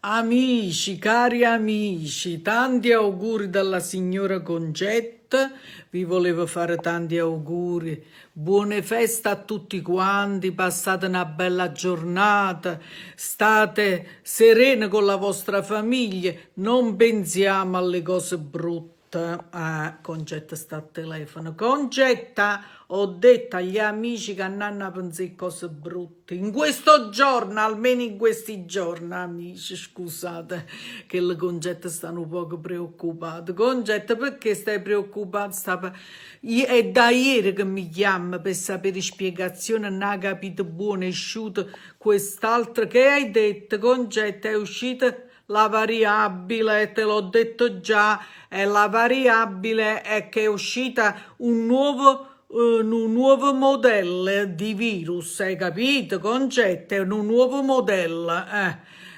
Amici, cari amici, tanti auguri dalla signora Concetta, vi volevo fare tanti auguri, buone feste a tutti quanti, passate una bella giornata, state sereni con la vostra famiglia, non pensiamo alle cose brutte. Ah, Concetta sta al telefono. Concetta, ho detto agli amici che non hanno pensato cose brutte. In questo giorno, almeno in questi giorni, amici, scusate che le Concette stanno un poco preoccupate. Concetta, perché stai preoccupata? È da ieri che mi chiama per sapere spiegazione, non ha capito buono, è uscito quest'altro. Che hai detto, Concetta? È uscita la variabile, te l'ho detto già, è la variabile è che è uscita un nuovo modello di virus, hai capito, Concetta? È un nuovo modello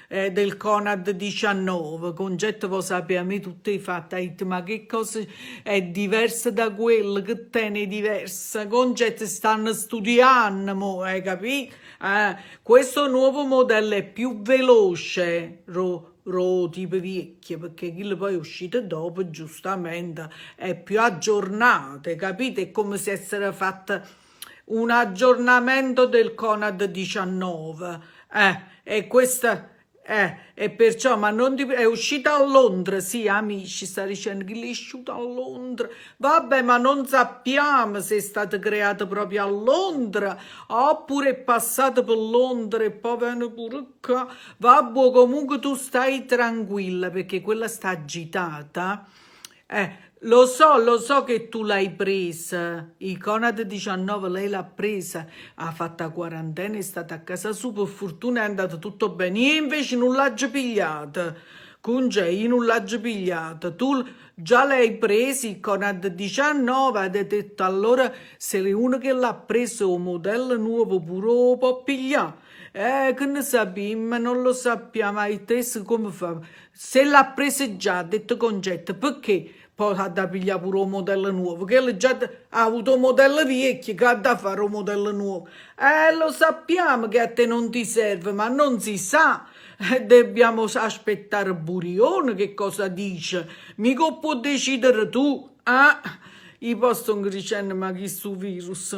del Conad-19. Concetta lo sapeva a me tutti i fatti, ma che cosa è diversa da quello che te ne è diversa? Concetta, stanno studiando, hai capito? Questo nuovo modello è più veloce, tipo vecchio, perché quello poi è uscito dopo, giustamente, è più aggiornato, capite? È come se essere fatto un aggiornamento del Conad 19, e questa, e perciò, ma non è uscita a Londra, sì, amici, sta dicendo che è uscita a Londra, vabbè, ma non sappiamo se è stata creata proprio a Londra, oppure è passata per Londra e poi viene pure qua, vabbè, comunque tu stai tranquilla, perché quella sta agitata, lo so che tu l'hai presa, il Conad 19 lei l'ha presa, ha fatto la quarantena, è stata a casa sua, per fortuna è andato tutto bene, io invece non l'ho pigliata, io non l'ho pigliata, tu già l'hai preso il Conad 19, hai detto allora se è uno che l'ha preso un modello nuovo pure lo può pigliare. Che ne sappiamo, non lo sappiamo, hai teso come fa? Se l'ha presa già, ha detto Concetta, perché poi ha da pigliare pure un modello nuovo? Che lei già ha avuto un modello vecchio, che ha da fare un modello nuovo? Lo sappiamo che a te non ti serve, ma non si sa. Dobbiamo aspettare Burione che cosa dice. Mica può decidere tu, i possono dicendo ma chi sto virus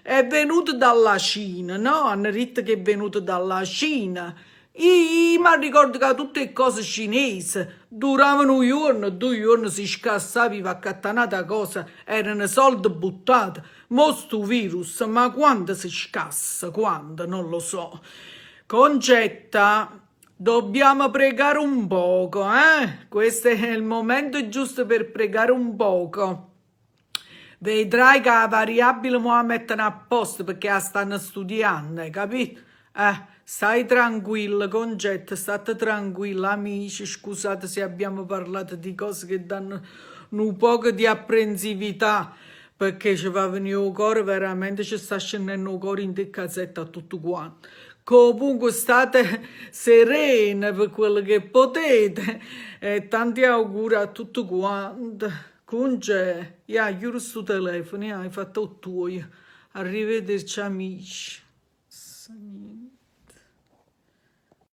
è venuto dalla Cina, no? Hanno detto che è venuto dalla Cina. Io mi ricordo che tutte le cose cinesi duravano un giorno, 2 giorni si scassava, va accattanata cosa, erano soldi buttati. Mo sto virus, ma quando si scassa? Quando? Non lo so. Concetta, dobbiamo pregare un poco, eh? Questo è il momento giusto per pregare un poco. Vedrai che la variabile mo la mettono a posto perché la stanno studiando, hai capito? Stai tranquilla, Concetta, state tranquilla, amici, scusate se abbiamo parlato di cose che danno un poco di apprensività, perché ci va a venire il cuore, veramente ci sta scendendo il cuore in te cazzetta a tutto quanto. Comunque state serene per quello che potete e tanti auguri a tutti quanti. Conce, chiudi sto telefono, hai fatto il tuo. Arrivederci amici.